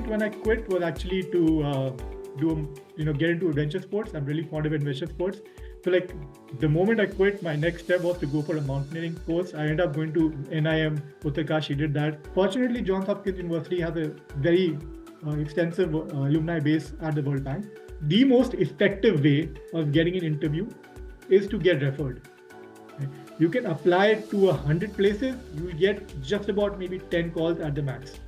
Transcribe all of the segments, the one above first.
when I quit was actually to get into adventure sports. I'm really fond of adventure sports. So like the moment I quit, my next step was to go for a mountaineering course. I ended up going to NIM Uttarkashi, did that. Fortunately, Johns Hopkins University has a very extensive alumni base at the World Bank. The most effective way of getting an interview is to get referred. You can apply to 100 places, you will get just about maybe 10 calls at the max.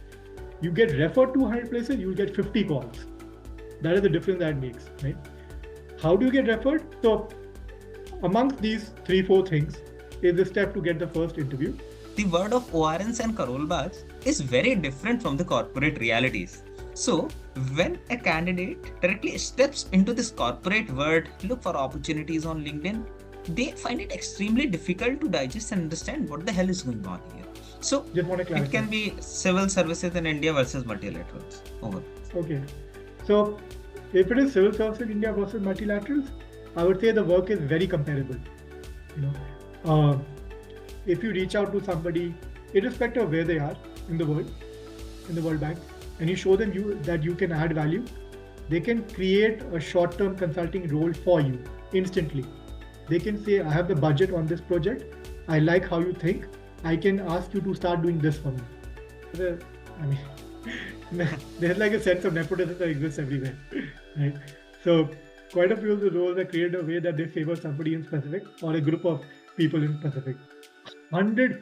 You get referred to 100 places, you will get 50 calls. That is the difference that makes, right? How do you get referred? So amongst these 3-4 things is the step to get the first interview. The world of ORNs and Karolbas is very different from the corporate realities. So when a candidate directly steps into this corporate world, look for opportunities on LinkedIn, they find it extremely difficult to digest and understand what the hell is going on here. So it can be civil services in India versus multilaterals. Over. Okay. So if it is civil services in India versus multilaterals, I would say the work is very comparable. If you reach out to somebody, irrespective of where they are in the World Bank, and you show them that you can add value, they can create a short-term consulting role for you instantly. They can say, I have the budget on this project. I like how you think. I can ask you to start doing this for me. There's like a sense of nepotism that exists everywhere, right? So quite a few of the roles are created in a way that they favor somebody in specific or a group of people in specific. 100%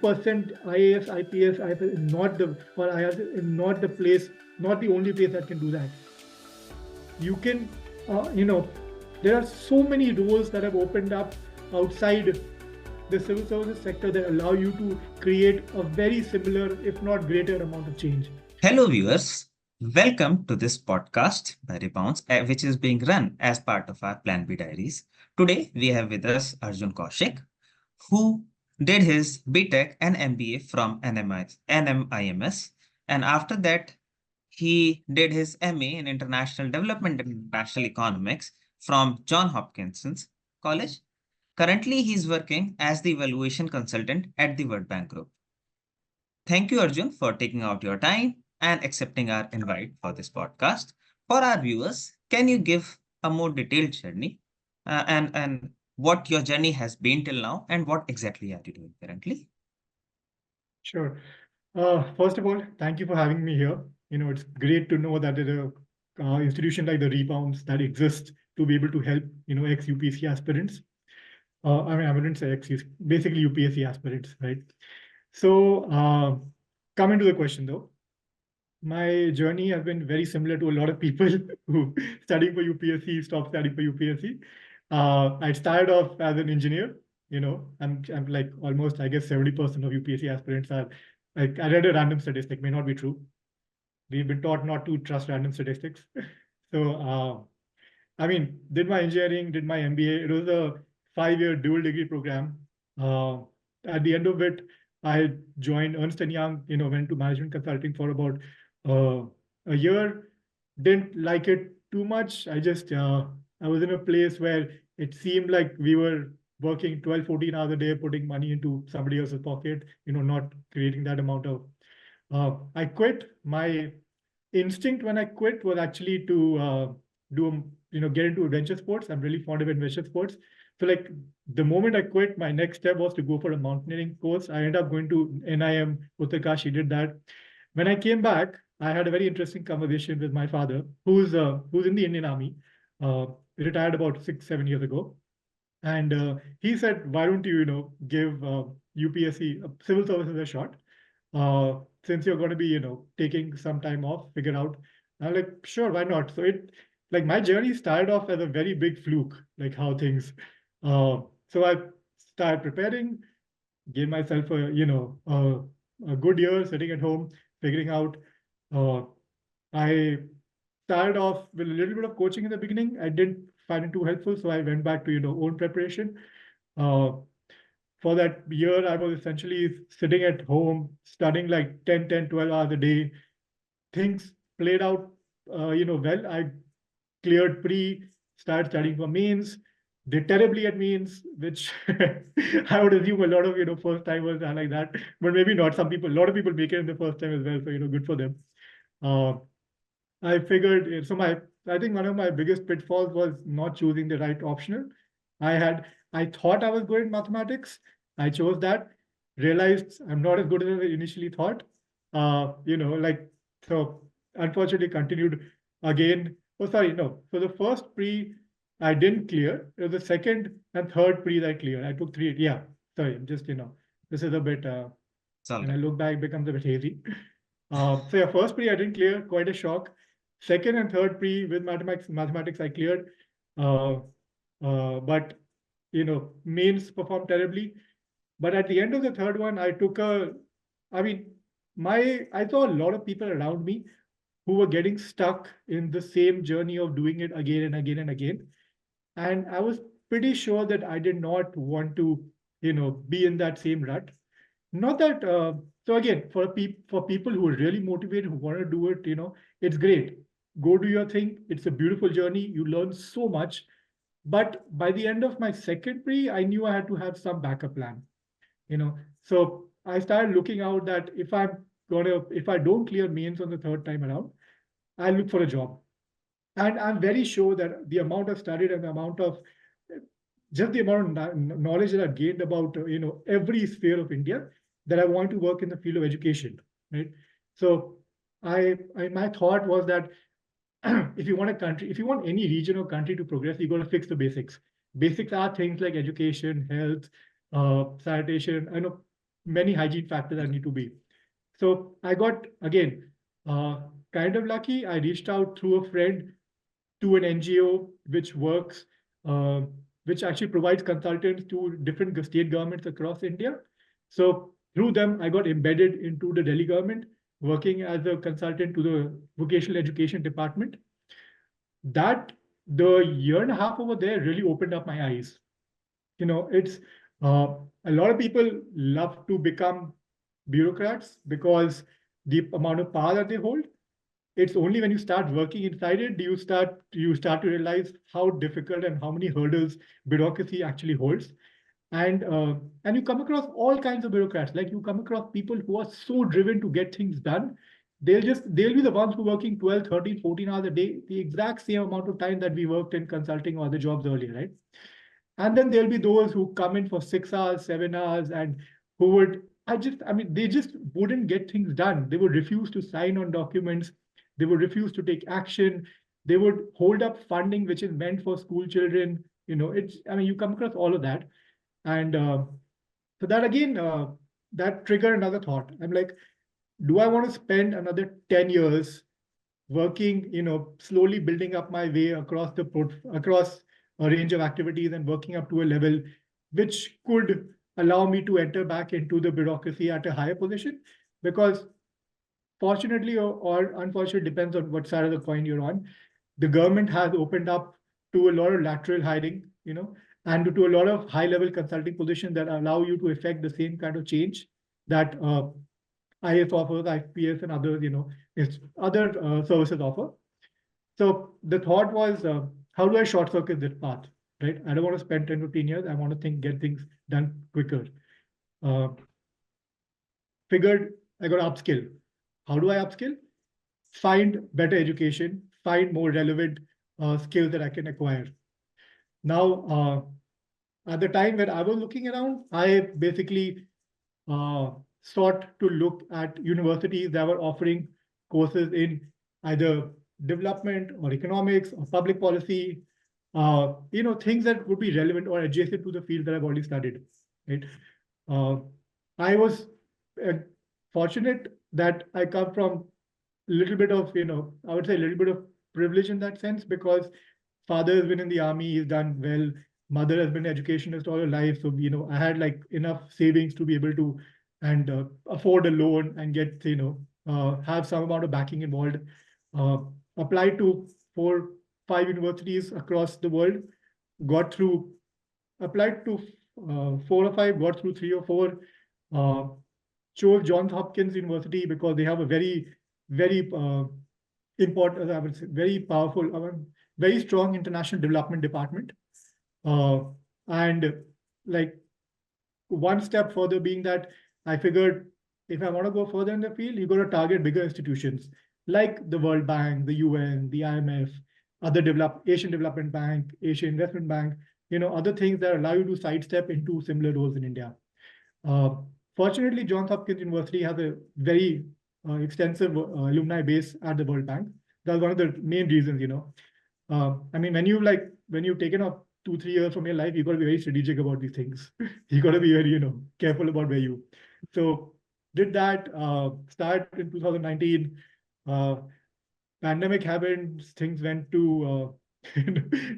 IAS, IPS, IFS is not the place, not the only place that can do that. You can, there are so many roles that have opened up outside the civil services sector that allow you to create a very similar, if not greater amount of change. Hello viewers, welcome to this podcast by Rebounce, which is being run as part of our Plan B diaries. Today we have with us Arjun Kaushik, who did his BTech and MBA from NMIMS, and after that he did his MA in International Development and International Economics from John Hopkins College. Currently, he is working as the evaluation consultant at the World Bank Group. Thank you, Arjun, for taking out your time and accepting our invite for this podcast. For our viewers, can you give a more detailed journey and what your journey has been till now and what exactly are you doing currently? Sure. First of all, thank you for having me here. It's great to know that there is an institution like the Rebounce that exists to be able to help, ex-UPSC aspirants. I wouldn't say basically UPSC aspirants, right? So coming to the question though, my journey has been very similar to a lot of people who studying for UPSC, stop studying for UPSC. I started off as an engineer, I'm like almost, I guess 70% of UPSC aspirants are like, I read a random statistic, may not be true. We've been taught not to trust random statistics. So, did my engineering, did my MBA. It was a 5-year dual degree program. At the end of it, I joined Ernst & Young, went to management consulting for about a year. Didn't like it too much. I was in a place where it seemed like we were working 12, 14 hours a day, putting money into somebody else's pocket, not creating that amount of, I quit. My instinct when I quit was actually to get into adventure sports. I'm really fond of adventure sports. So like the moment I quit, my next step was to go for a mountaineering course. I ended up going to NIM Uttarkashi, did that. When I came back, I had a very interesting conversation with my father, who's in the Indian Army, retired about 6-7 years ago. And he said, why don't you, give UPSC civil services a shot? Since you're going to be, taking some time off, figure out. I'm like, sure, why not? So my journey started off as a very big fluke, like how things. So I started preparing, gave myself a good year sitting at home, figuring out. I started off with a little bit of coaching in the beginning. I didn't find it too helpful, so I went back to own preparation. For that year, I was essentially sitting at home, studying like 10, 12 hours a day. Things played out, well. I cleared started studying for mains, did terribly at mains, which I would assume a lot of, first timers are like that, but maybe not. A lot of people make it in the first time as well. So, good for them. I figured, I think one of my biggest pitfalls was not choosing the right optional. I thought I was good at mathematics. I chose that, realized I'm not as good as I initially thought. So unfortunately continued again. Oh, sorry, no. So the first pre I didn't clear. It was the second and third pre that I cleared. I took three. Yeah, sorry, just, this is a bit, It's all when I right. look back, it becomes a bit hazy. So yeah, first pre I didn't clear, quite a shock. Second and third pre with mathematics I cleared. Uh, but mains performed terribly. But at the end of the third one, I mean, I saw a lot of people around me who were getting stuck in the same journey of doing it again and again and again. And I was pretty sure that I did not want to, be in that same rut. Not that, so again, for people who are really motivated, who want to do it, it's great. Go do your thing. It's a beautiful journey. You learn so much. But by the end of my second pre, I knew I had to have some backup plan, you know. So I started looking out that if I don't clear mains on the third time around, I'll look for a job. And I'm very sure that the amount I've studied and the amount of just the amount of knowledge that I've gained about every sphere of India, that I want to work in the field of education, right? So my thought was that if you want any region or country to progress, you got to fix the basics. Basics are things like education, health, sanitation. I know many hygiene factors that need to be. So I got again kind of lucky. I reached out through a friend to an NGO uh, which actually provides consultants to different state governments across India. So through them, I got embedded into the Delhi government, working as a consultant to the vocational education department. That the year and a half over there really opened up my eyes. It's a lot of people love to become bureaucrats because the amount of power that they hold. It's only when you start working inside it do you start to realize how difficult and how many hurdles bureaucracy actually holds. And you come across all kinds of bureaucrats. Like, you come across people who are so driven to get things done. They'll be the ones who are working 12, 13, 14 hours a day, the exact same amount of time that we worked in consulting or other jobs earlier, right? And then there'll be those who come in for 6 hours, 7 hours, and who would, they just wouldn't get things done. They would refuse to sign on documents. They would refuse to take action. They would hold up funding which is meant for school children. You come across all of that. And so that again, that triggered another thought. I'm like, do I want to spend another 10 years working, slowly building up my way across a range of activities and working up to a level which could allow me to enter back into the bureaucracy at a higher position? Because fortunately or unfortunately, depends on what side of the coin you're on, the government has opened up to a lot of lateral hiring, and to a lot of high level consulting positions that allow you to effect the same kind of change that IS offers, IPS, and other, other services offer. So the thought was, how do I short circuit this path? Right? I don't want to spend 10, 15 years. I want to get things done quicker. Uh, Figured I got to upskill. How do I upskill? Find better education, find more relevant skills that I can acquire. Now, at the time when I was looking around, I basically sought to look at universities that were offering courses in either development or economics or public policy, things that would be relevant or adjacent to the field that I've already studied. Right? Uh, I was uh, fortunate that I come from a little bit of, I would say a little bit of privilege in that sense, because father has been in the army, he's done well. Mother has been an educationist all her life. So, I had like enough savings to be able to and afford a loan and get, have some amount of backing involved. Uh, Applied to 4, 5 universities across the world, got through, applied to 4 or 5, got through 3 or 4. Uh, Chose John Hopkins University because they have a very, very important, I would say, very powerful, very strong international development department. Uh, and like one step further being that I figured if I want to go further in the field, you got to target bigger institutions like the World Bank, the UN, the IMF, other Asian Development Bank, Asian Investment Bank, other things that allow you to sidestep into similar roles in India. Uh, Fortunately, Johns Hopkins University has a very extensive alumni base at the World Bank. That's one of the main reasons, I mean, when you've taken up 2-3 years from your life, you've got to be very strategic about these things. You got to be very, careful about where you. So did that, start in 2019. Uh, Pandemic happened, things went to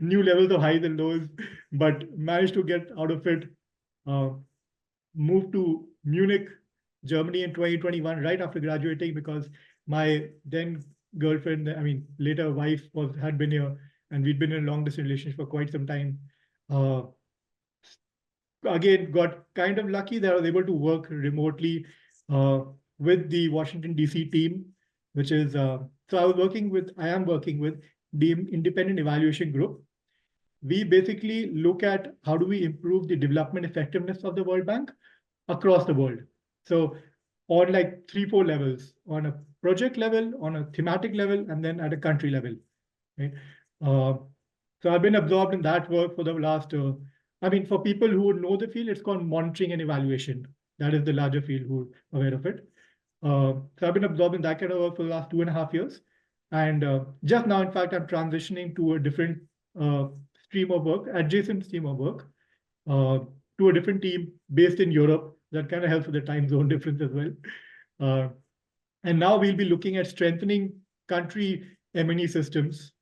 new levels of highs and lows, but managed to get out of it. Moved to Munich, Germany in 2021, right after graduating, because my then girlfriend, I mean, later wife, had been here, and we'd been in a long distance relationship for quite some time. Again, got kind of lucky that I was able to work remotely with the Washington, D.C. team, which is, so I am working with the Independent Evaluation Group. We basically look at how do we improve the development effectiveness of the World Bank across the world. So on like 3-4 levels, on a project level, on a thematic level, and then at a country level. Right? So I've been absorbed in that work for the last, for people who know the field, it's called monitoring and evaluation. That is the larger field who are aware of it. So I've been absorbed in that kind of work for the last 2.5 years. And just now, in fact, I'm transitioning to a different stream of work, adjacent stream of work, to a different team based in Europe. That kind of helps with the time zone difference as well. And now we'll be looking at strengthening country M&E systems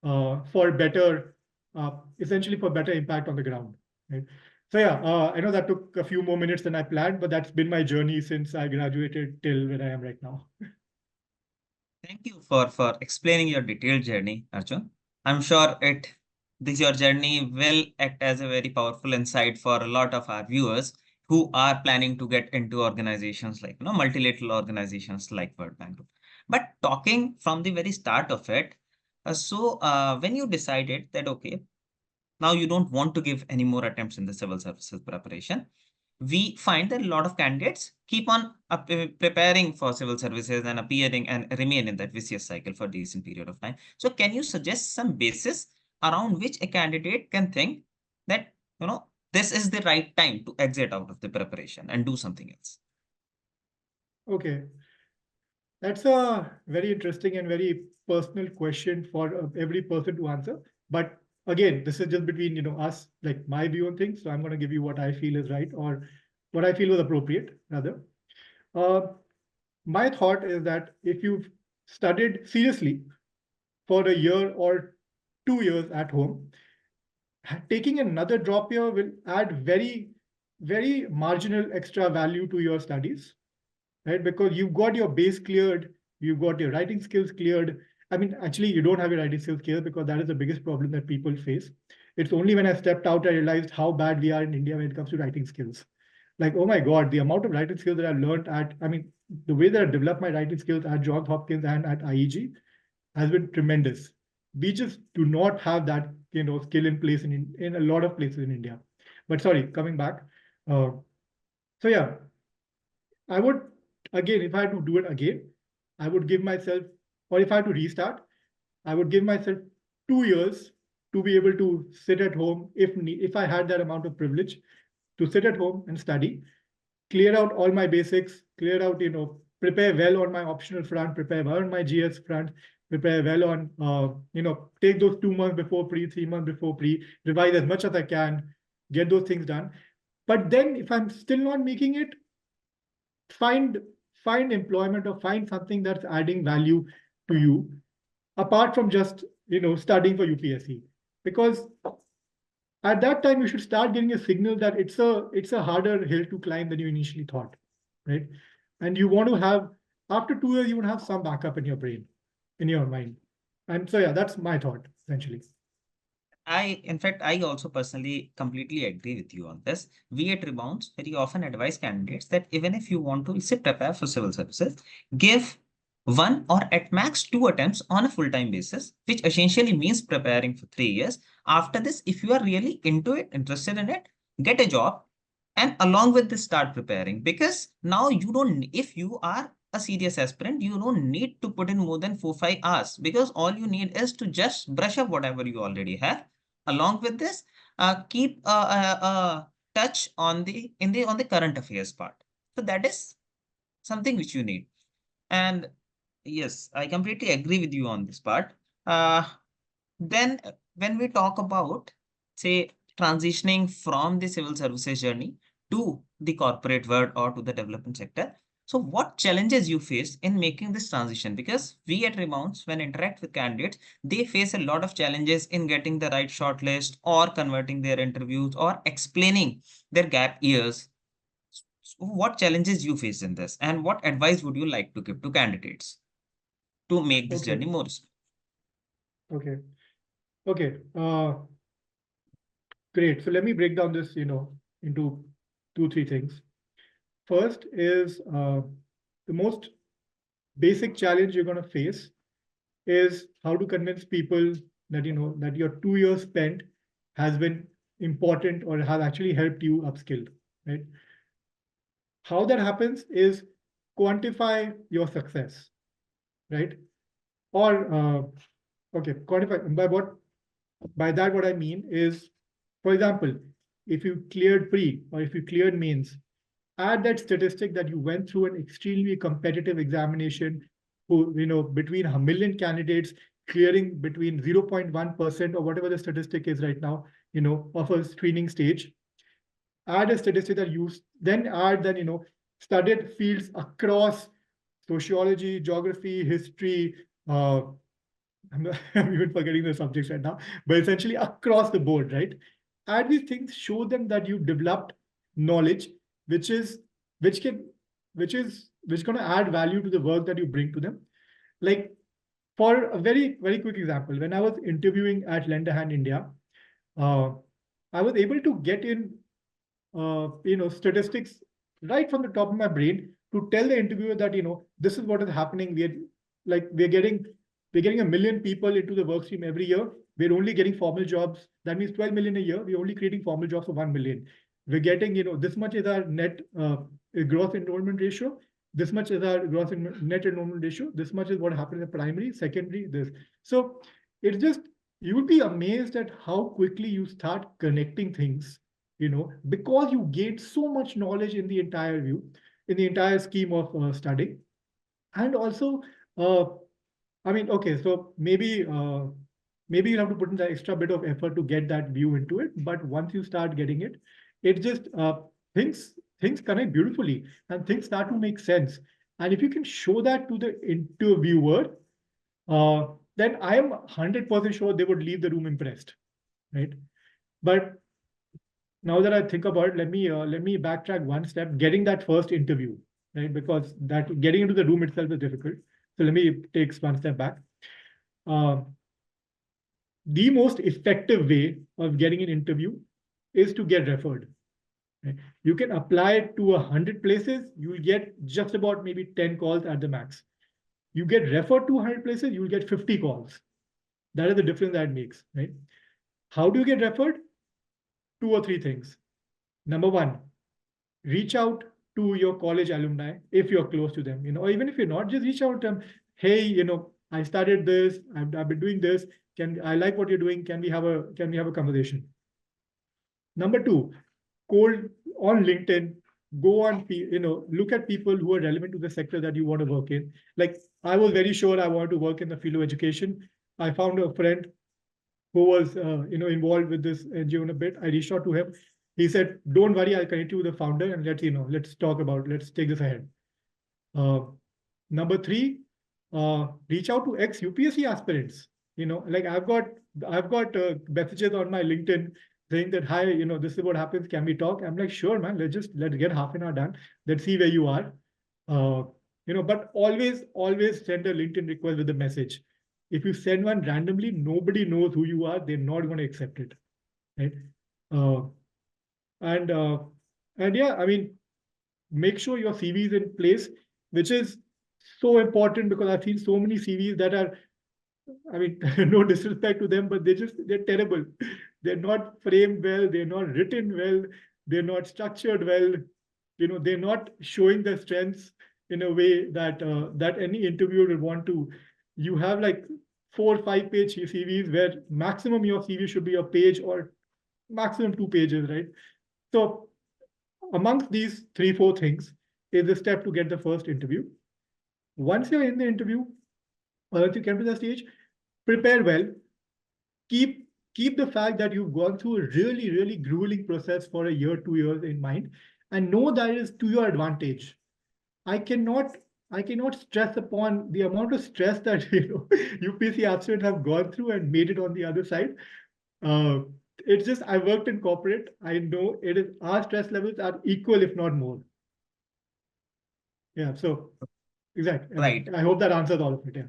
for better, essentially for better impact on the ground. Right? So yeah, I know that took a few more minutes than I planned, but that's been my journey since I graduated till where I am right now. Thank you for explaining your detailed journey, Arjun. I'm sure your journey will act as a very powerful insight for a lot of our viewers who are planning to get into organizations like multilateral organizations like World Bank Group. But talking from the very start of it, when you decided that okay, now you don't want to give any more attempts in the civil services preparation, we find that a lot of candidates keep on preparing for civil services and appearing and remain in that vicious cycle for a decent period of time. So can you suggest some basis around which a candidate can think that, this is the right time to exit out of the preparation and do something else? Okay. That's a very interesting and very personal question for every person to answer. But again, this is just between us, like my view on things. So I'm going to give you what I feel is right, or what I feel was appropriate, rather. My thought is that if you've studied seriously for a year or 2 years at home, taking another drop year will add very, very marginal extra value to your studies, right? Because you've got your base cleared, you've got your writing skills cleared. I mean, actually, you don't have your writing skills cleared because that is the biggest problem that people face. It's only when I stepped out, I realized how bad we are in India when it comes to writing skills. Like, oh my God, the amount of writing skills that I've learned the way that I developed my writing skills at Johns Hopkins and at IEG has been tremendous. We just do not have that skill in place in a lot of places in India. But sorry, coming back. So yeah, I would, again, if I had to do it again, I would give myself, or if I had to restart, I would give myself 2 years to be able to sit at home if I had that amount of privilege to sit at home and study, clear out all my basics, clear out, prepare well on my optional front, prepare well on my GS front, prepare well on, take those 2 months before pre, 3 months before pre, revise as much as I can, get those things done. But then if I'm still not making it, find employment or find something that's adding value to you apart from just studying for UPSC, because at that time you should start getting a signal that it's a harder hill to climb than you initially thought, right? And you want to have, after 2 years, you want to have some backup in your brain, in your mind. And so yeah, that's my thought essentially. In fact, I also personally completely agree with you on this. We at Rebounce very often advise candidates that even if you want to prepare for civil services, give 1 or at max 2 attempts on a full-time basis, which essentially means preparing for 3 years. After this, if you are really into it, interested in it, get a job, and along with this, start preparing, because now you don't, if you are a serious aspirant, you don't need to put in more than 4-5 hours, because all you need is to just brush up whatever you already have. Along with this, keep a touch on the current affairs part. So that is something which you need. And yes, I completely agree with you on this part. Then when we talk about, say, transitioning from the civil services journey to the corporate world or to the development sector, so what challenges you face in making this transition? Because we at Rebounce, when interact with candidates, they face a lot of challenges in getting the right shortlist or converting their interviews or explaining their gap years. So what challenges you face in this, and what advice would you like to give to candidates to make this Okay. journey more smooth? Okay. Okay. Great. So let me break down this, into 2, 3 things. First is the most basic challenge you're going to face is how to convince people that, that your 2 years spent has been important or has actually helped you upskill, right? How that happens is quantify your success, right? Or, okay, quantify by that, what I mean is, for example, if you cleared pre or if you cleared mains, add that statistic that you went through an extremely competitive examination, between a million candidates, clearing between 0.1% or whatever the statistic is right now, of a screening stage. Add a statistic that you then add that, studied fields across sociology, geography, history, I'm even forgetting the subjects right now, but essentially across the board, right? Add these things, show them that you've developed knowledge, which is which can which going to add value to the work that you bring to them. Like, for a very, very quick example, when I was interviewing at Lend a Hand India, uh, I was able to get in statistics right from the top of my brain to tell the interviewer that, this is what is happening. We're getting a million people into the work stream every year. We're only getting formal jobs. That means 12 million a year. We're only creating formal jobs for 1 million. We're getting, this much is our net gross enrollment ratio. This much is our net enrollment ratio. This much is what happens in primary, secondary, this. So it's just, you will be amazed at how quickly you start connecting things, because you gain so much knowledge in the entire view, in the entire scheme of studying. And also, I mean, okay, so maybe you'll have to put in the extra bit of effort to get that view into it. But once you start getting it, it just things connect beautifully and things start to make sense. And if you can show that to the interviewer, then I am 100% sure they would leave the room impressed, right? But now that I think about it, let me backtrack one step. Getting that first interview, right? Because that getting into the room itself is difficult. So let me take one step back. Uh, the most effective way of getting an interview is to get referred. Right? You can apply to 100 places, you'll get just about maybe 10 calls at the max. You get referred to 100 places, you'll get 50 calls. That is the difference that makes, right? How do you get referred? 2 or 3 things. Number one, reach out to your college alumni if you're close to them, or even if you're not, just reach out to them. Hey, I started this, I've been doing this. I like what you're doing. Can we have a conversation? Number two, cold on LinkedIn, go on, look at people who are relevant to the sector that you want to work in. Like, I was very sure I wanted to work in the field of education. I found a friend who was, involved with this NGO in a bit. I reached out to him. He said, "Don't worry, I'll connect you with the founder and let's talk about it. Let's take this ahead." Uh, Number three, reach out to ex-UPSC aspirants. Like, I've got messages on my LinkedIn saying that, "Hi, this is what happens. Can we talk?" I'm like, "Sure, man. Let's get half an hour done. Let's see where you are." Uh, but always send a LinkedIn request with a message. If you send one randomly, nobody knows who you are. They're not going to accept it, right? Uh, and yeah, I mean, make sure your CV is in place, which is so important because I've seen so many CVs that are, I mean, no disrespect to them, but they're terrible. They're not framed well, they're not written well, they're not structured well, they're not showing their strengths. in a way that that any interviewer would want to. You have like 4 or 5 page CVs where maximum your CV should be a page or maximum 2 pages, right? So amongst these 3, 4 things is the step to get the first interview. Once you're in the interview, if you come to the stage, prepare well. Keep the fact that you've gone through a really grueling process for a year, 2 years in mind, and know that is to your advantage. I cannot I cannot stress upon the amount of stress that UPSC aspirants have gone through and made it on the other side. Uh, it's just I worked in corporate. I know it is our stress levels are equal, if not more. Yeah. So exactly. Right. I hope that answers all of it. Yeah.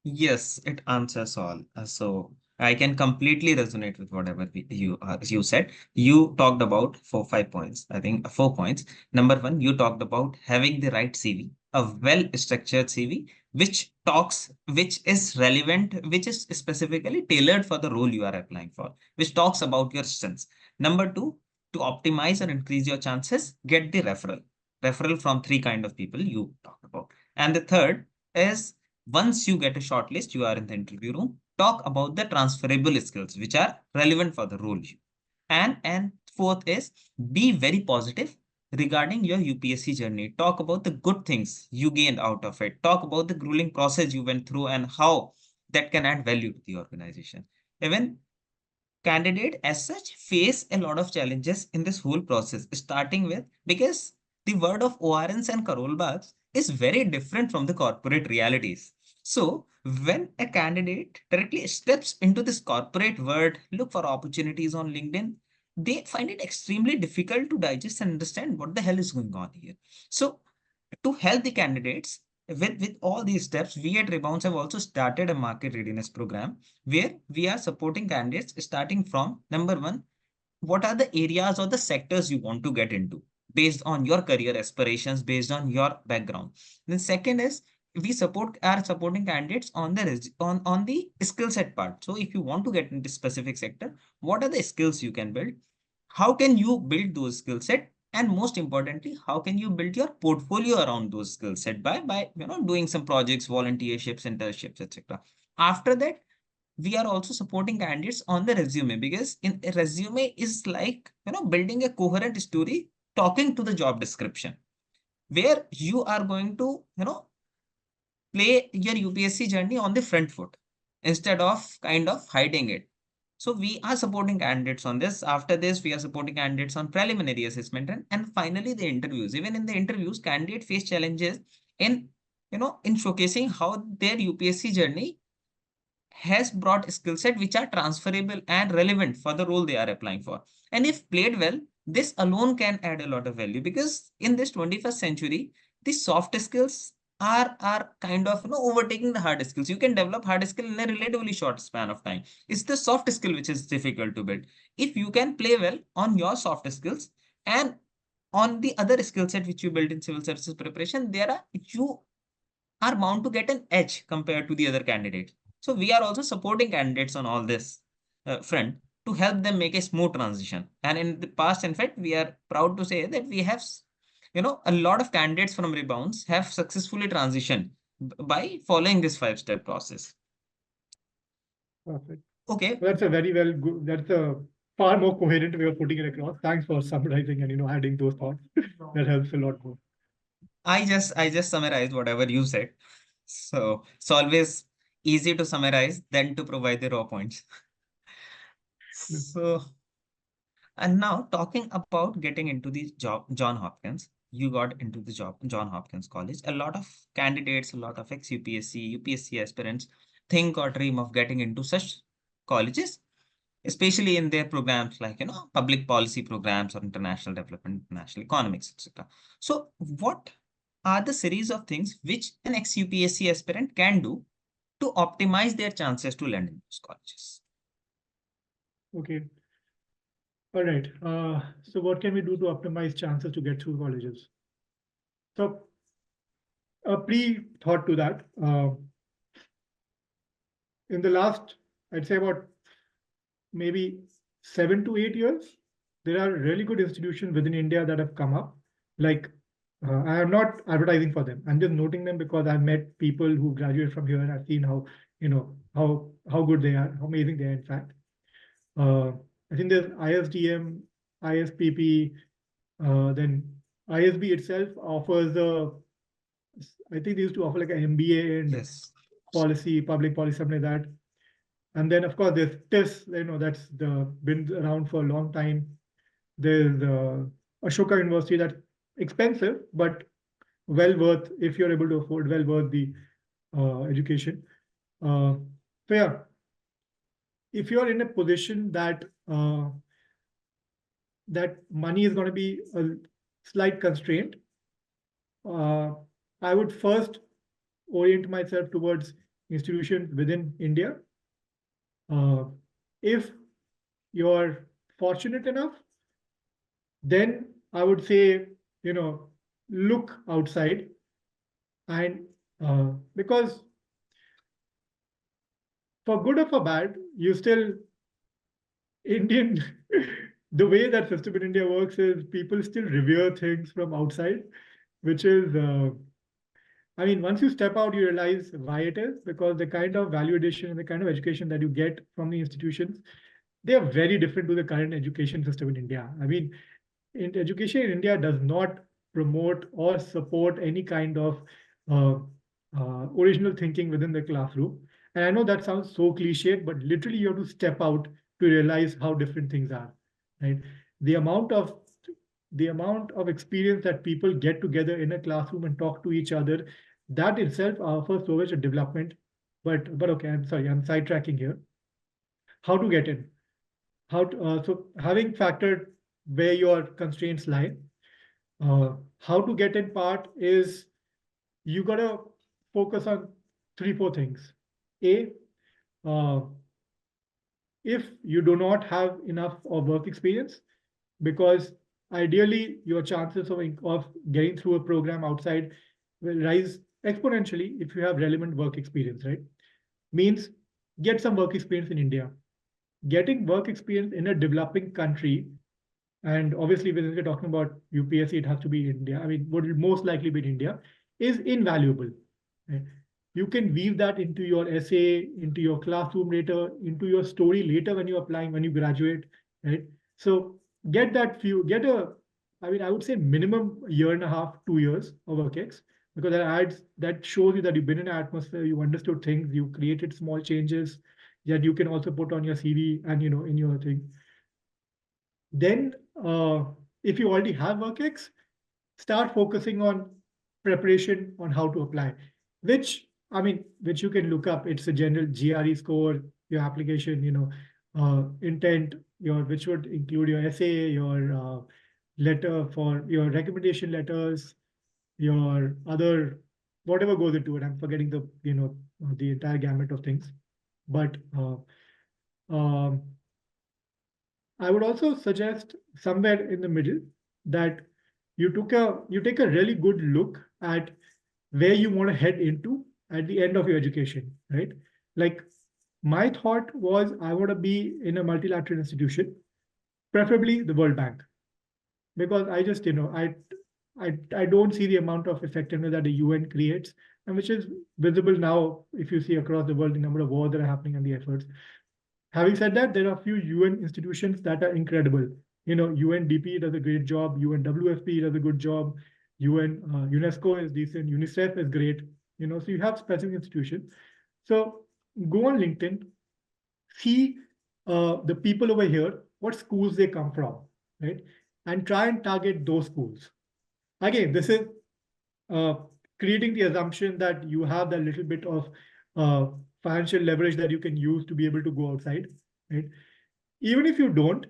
Yes, it answers all. So I can completely resonate with whatever you said. You talked about 4, 5 points. I think 4 points. Number one, you talked about having the right CV, a well-structured CV, which is relevant, which is specifically tailored for the role you are applying for, which talks about your strengths. Number two, to optimize or increase your chances, get the referral from 3 kind of people you talked about. And the third is, once you get a short list, you are in the interview room, talk about the transferable skills which are relevant for the role. And fourth is, be very positive regarding your UPSC journey. Talk about the good things you gained out of it. Talk about the grueling process you went through and how that can add value to the organization. Even candidate as such face a lot of challenges in this whole process, starting with, because the word of ORNs and Karolbags is very different from the corporate realities. So when a candidate directly steps into this corporate world, look for opportunities on LinkedIn, they find it extremely difficult to digest and understand what the hell is going on here. So to help the candidates with all these steps, we at Rebounce have also started a market readiness program where we are supporting candidates starting from number one, what are the areas or the sectors you want to get into based on your career aspirations, based on your background. Then second is, we are supporting candidates on on the skill set part. So if you want to get into specific sector, what are the skills you can build? How can you build those skill set? And most importantly, how can you build your portfolio around those skill set by doing some projects, volunteerships, internships, etc. After that, we are also supporting candidates on the resume, because in a resume is like building a coherent story, talking to the job description, where you are going to play your UPSC journey on the front foot instead of kind of hiding it. So we are supporting candidates on this. After this, we are supporting candidates on preliminary assessment, and finally the interviews. Even in the interviews, candidate face challenges in in showcasing how their UPSC journey has brought skill set which are transferable and relevant for the role they are applying for. And if played well, this alone can add a lot of value, because in this 21st century, the soft skills are kind of overtaking the hard skills. You can develop hard skill in a relatively short span of time. It's the soft skill which is difficult to build. If you can play well on your soft skills and on the other skill set which you build in civil services preparation, you are bound to get an edge compared to the other candidates. So we are also supporting candidates on all this front to help them make a smooth transition. And in the past, in fact, we are proud to say that we have, a lot of candidates from Rebounce have successfully transitioned by following this 5-step process. Perfect. Okay. That's a very well good. That's a far more coherent way of putting it across. Thanks for summarizing and adding those thoughts. That helps a lot more. I just summarized whatever you said. So it's always easy to summarize than to provide the raw points. So, and now talking about getting into the job, John Hopkins, you got into the job, John Hopkins College. A lot of candidates, a lot of ex-UPSC, UPSC aspirants think or dream of getting into such colleges, especially in their programs like, public policy programs or international development, international economics, etc. So what are the series of things which an ex-UPSC aspirant can do to optimize their chances to land in those colleges? Okay. All right. So what can we do to optimize chances to get through colleges? So a pre-thought to that. In the last, I'd say about maybe 7 to 8 years, there are really good institutions within India that have come up, like I am not advertising for them. I'm just noting them because I've met people who graduate from here and I've seen how, how good they are, how amazing they are, in fact. I think there's ISDM, ISPP, then ISB itself offers I think they used to offer like an MBA and Yes. policy, public policy, something like that. And then of course there's TIS, that's been around for a long time. There's Ashoka University, that's expensive, but well worth, if you're able to afford, well worth the education. So yeah, if you're in a position that money is going to be a slight constraint, I would first orient myself towards institutions within India. If you're fortunate enough, then I would say, look outside. And because for good or for bad, you still, Indian, the way that system in India works is people still revere things from outside, which is, I mean, once you step out, you realize why it is, because the kind of value addition and the kind of education that you get from the institutions, they are very different to the current education system in India. I mean, education in India does not promote or support any kind of uh, original thinking within the classroom. And I know that sounds so cliched, but literally you have to step out to realize how different things are. Right? The amount of experience that people get together in a classroom and talk to each other, that itself offers so much development. But okay, I'm sorry, I'm sidetracking here. How to get in? So having factored where your constraints lie, how to get in part is you gotta focus on 3-4 things. A, uh, if you do not have enough of work experience, because ideally your chances of getting through a program outside will rise exponentially if you have relevant work experience, right? Means get some work experience in India. Getting work experience in a developing country, and obviously when we're talking about UPSC, it has to be India. I mean, would most likely be in India, is invaluable. Right? You can weave that into your essay, into your classroom later, into your story later when you're applying, when you graduate, right? So get I mean, I would say minimum year and a half, 2 years of work ex, because that shows you that you've been in an atmosphere, you understood things, you created small changes that you can also put on your CV and in your thing. Then, if you already have WorkX, start focusing on preparation on how to apply, which you can look up. It's a general GRE score, your application, intent, which would include your essay, your letter for your recommendation letters, your other whatever goes into it. I'm forgetting the entire gamut of things, but um, I would also suggest somewhere in the middle that you take a really good look at where you want to head into at the end of your education, right? Like my thought was I want to be in a multilateral institution, preferably the World Bank, because I just I don't see the amount of effectiveness that the UN creates, and which is visible now if you see across the world the number of wars that are happening and the efforts. Having said that, there are a few UN institutions that are incredible. UNDP does a great job. UNWFP does a good job. UNESCO is decent. UNICEF is great. So you have specific institutions. So go on LinkedIn, see the people over here, what schools they come from, right? And try and target those schools. Again, this is uh, creating the assumption that you have that little bit of financial leverage that you can use to be able to go outside, right? Even if you don't,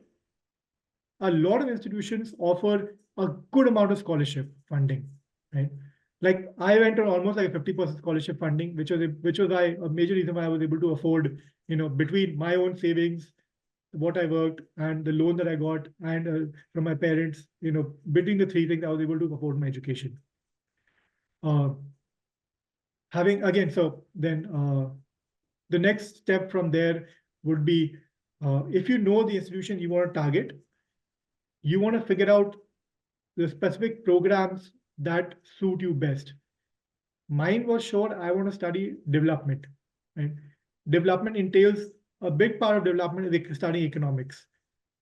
a lot of institutions offer a good amount of scholarship funding, right? Like I went on almost like a 50% scholarship funding, which was a major reason why I was able to afford, between my own savings, what I worked, and the loan that I got, and from my parents, between the three things, I was able to afford my education. Uh, having again, so then the next step from there would be if you know the institution you want to target, you want to figure out the specific programs that suit you best. Mine was sure I want to study development. Right? Development entails a big part of development is studying economics.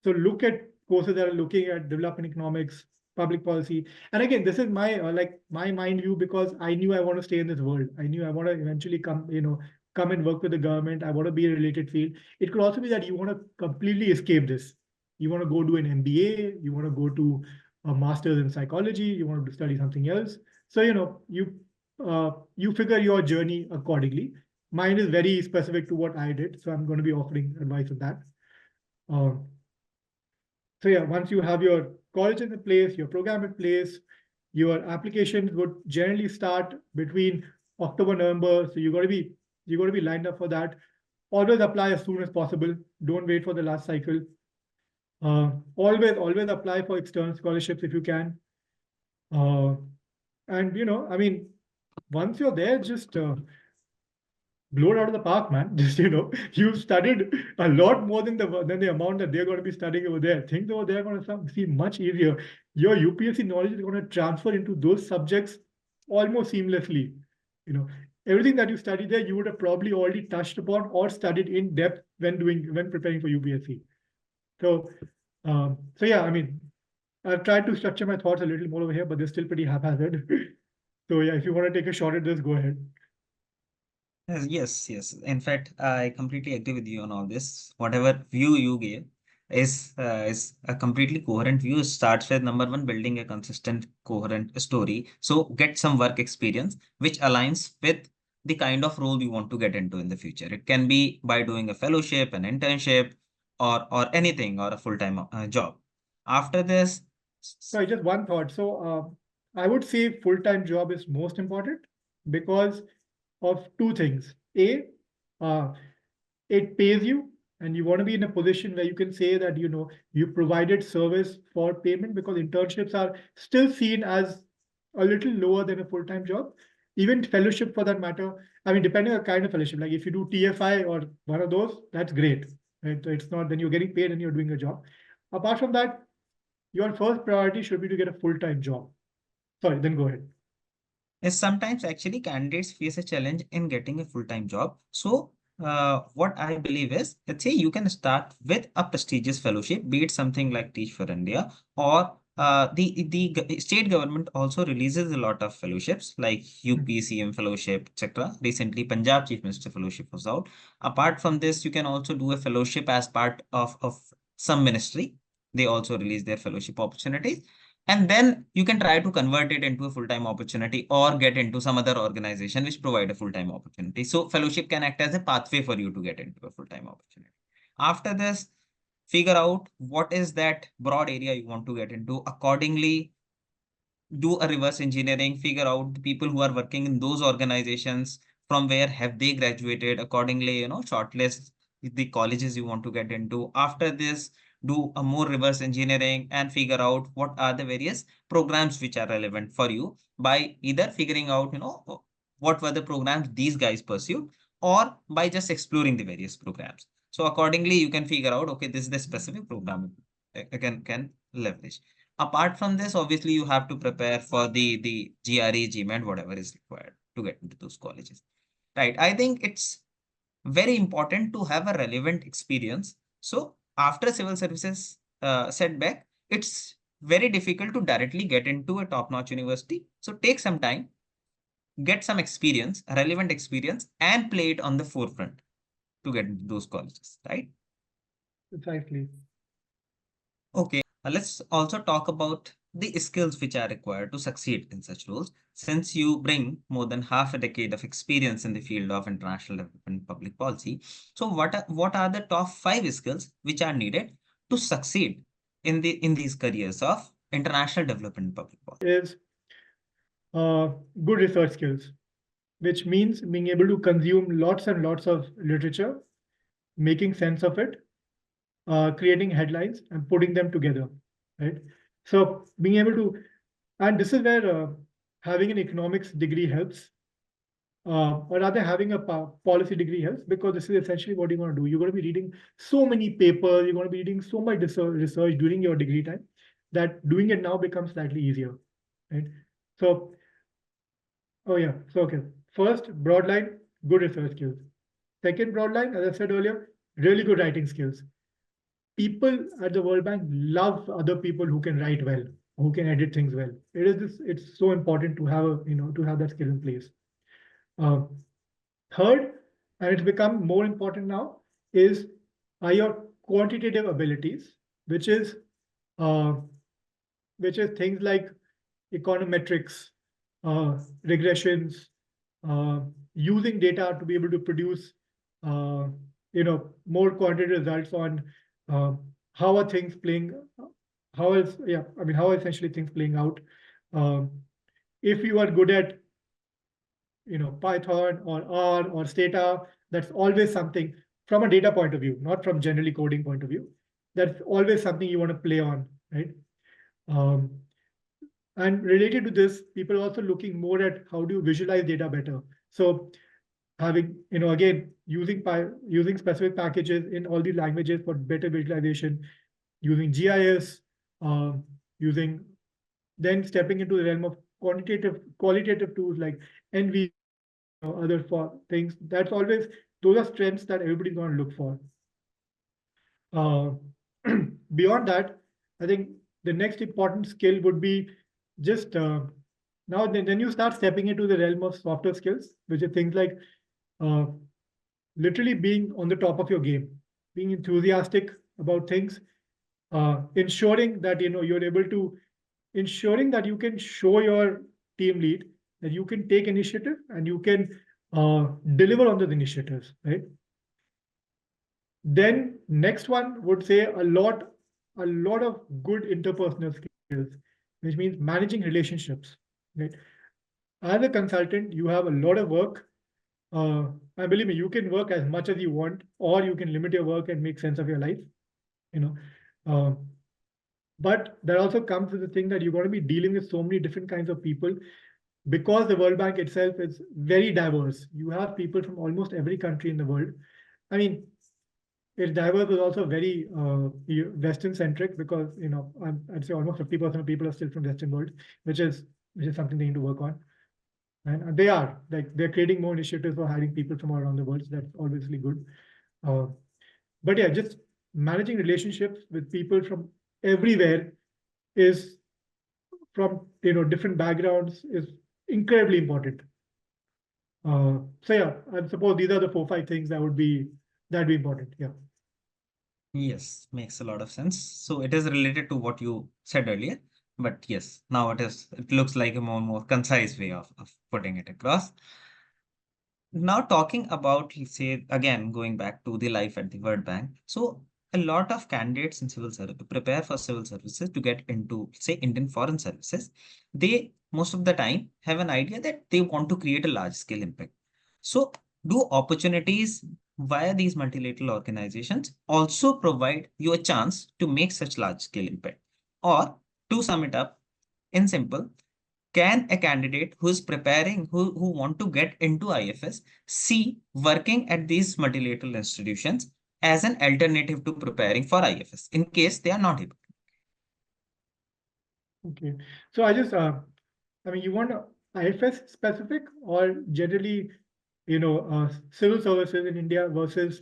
So look at courses that are looking at development economics, public policy. And again, this is my my mind view because I knew I want to stay in this world. I knew I want to eventually come and work with the government. I want to be in a related field. It could also be that you want to completely escape this. You want to go do an MBA. You want to go to a master's in psychology. You want to study something else. So you figure your journey accordingly. Mine is very specific to what I did, so I'm going to be offering advice on that. Um, so yeah, once you have your college in place, your program in place, your applications would generally start between October, November. So you got to be lined up for that. Always apply as soon as possible. Don't wait for the last cycle. Always apply for external scholarships if you can. And I mean, once you're there, just blow it out of the park, man. Just you've studied a lot more than the amount that they're going to be studying over there. Things over there are going to seem much easier. Your UPSC knowledge is going to transfer into those subjects almost seamlessly. Everything that you study there, you would have probably already touched upon or studied in depth when preparing for UPSC. So yeah, I mean, I've tried to structure my thoughts a little more over here, but they're still pretty haphazard. So yeah, if you want to take a shot at this, go ahead. Yes. In fact, I completely agree with you on all this. Whatever view you gave is a completely coherent view. It starts with number one, building a consistent, coherent story. So get some work experience which aligns with the kind of role you want to get into in the future. It can be by doing a fellowship, an internship, or anything, or a full-time job. After this, Sorry, just one thought. So I would say full-time job is most important because of two things. Uh, it pays you, and you want to be in a position where you can say that you provided service for payment, because internships are still seen as a little lower than a full-time job. Even fellowship for that matter. I mean, depending on the kind of fellowship, like if you do TFI or one of those, that's great. Right? So it's not then you're getting paid and you're doing a job. Apart from that, your first priority should be to get a full-time job. Sorry, then go ahead. is sometimes actually candidates face a challenge in getting a full-time job. So what I believe is, let's say you can start with a prestigious fellowship, be it something like Teach for India, or the state government also releases a lot of fellowships like UPCM fellowship, etc. Recently, Punjab Chief Minister fellowship was out. Apart from this, you can also do a fellowship as part of some ministry. They also release their fellowship opportunities. And then you can try to convert it into a full-time opportunity or get into some other organization which provide a full-time opportunity. So fellowship can act as a pathway for you to get into a full-time opportunity. After this, figure out what is that broad area you want to get into. Accordingly, do a reverse engineering, figure out the people who are working in those organizations, from where have they graduated. Accordingly, shortlist the colleges you want to get into. After this, do a more reverse engineering and figure out what are the various programs which are relevant for you, by either figuring out, what were the programs these guys pursued, or by just exploring the various programs. So accordingly, you can figure out, okay, this is the specific program again can leverage. Apart from this, obviously, you have to prepare for the GRE, GMAT, whatever is required to get into those colleges. Right. I think it's very important to have a relevant experience. So after civil services setback, it's very difficult to directly get into a top-notch university. So take some time, get some experience, relevant experience, and play it on the forefront to get into those colleges, right? Precisely. Okay, let's also talk about the skills which are required to succeed in such roles. Since you bring more than half a decade of experience in the field of international development public policy, so what are the top 5 skills which are needed to succeed in these careers of international development public policy? Is good research skills, which means being able to consume lots and lots of literature, making sense of it, creating headlines, and putting them together, right? So being able to, and this is where having an economics degree helps, or rather having a policy degree helps, because this is essentially what you're going to do. You're going to be reading so many papers, you're going to be reading so much research during your degree time, that doing it now becomes slightly easier, right? So, okay. First, broad line, good research skills. Second broad line, as I said earlier, really good writing skills. People at the World Bank love other people who can write well, who can edit things well. It's so important to have to have that skill in place. Uh, Third, and it's become more important now, are your quantitative abilities, which is uh, things like econometrics, regressions, uh, using data to be able to produce uh, more quantitative results on uh, how are things playing, how are essentially things playing out. Um, if you are good at Python or R or Stata, that's always something from a data point of view, not from generally coding point of view. That's always something you want to play on, right? Um, and related to this, people are also looking more at how do you visualize data better. So having, again, using specific packages in all these languages for better visualization, using GIS, um, using then stepping into the realm of qualitative tools like NV, other for things. Those are strengths that everybody's going to look for. Uh, Beyond that, I think the next important skill would be just now then you start stepping into the realm of softer skills, which are things like uh, literally being on the top of your game, being enthusiastic about things, ensuring that you're able to ensuring that you can show your team lead that you can take initiative and you can deliver on those initiatives, right? Then next one would say a lot of good interpersonal skills, which means managing relationships, right? As a consultant, you have a lot of work. And believe me, you can work as much as you want, or you can limit your work and make sense of your life, you know. Uh, but that also comes with the thing that you're going to be dealing with so many different kinds of people because the World Bank itself is very diverse. You have people from almost every country in the world. I mean, it's diverse, but also very Western centric because I'd say almost 50% of people are still from Western world, which is something they need to work on. And they're creating more initiatives for hiring people from around the world. So that's obviously good. Uh, but yeah, just managing relationships with people from everywhere is from different backgrounds is incredibly important. So yeah, I suppose these are the 4, 5 things that'd be important. Yeah. Yes, makes a lot of sense. So it is related to what you said earlier, but yes, now it looks like a more concise way of putting it across. Now talking about, let's say, again, going back to the life at the World Bank. So a lot of candidates in civil service prepare for civil services to get into, say, Indian foreign services. They most of the time have an idea that they want to create a large scale impact. So do opportunities via these multilateral organizations also provide you a chance to make such large scale impact? Or to sum it up in simple, can a candidate who is preparing, who want to get into IFS, see working at these multilateral institutions as an alternative to preparing for IFS in case they are not able? Okay. So you want IFS specific or generally, civil services in India versus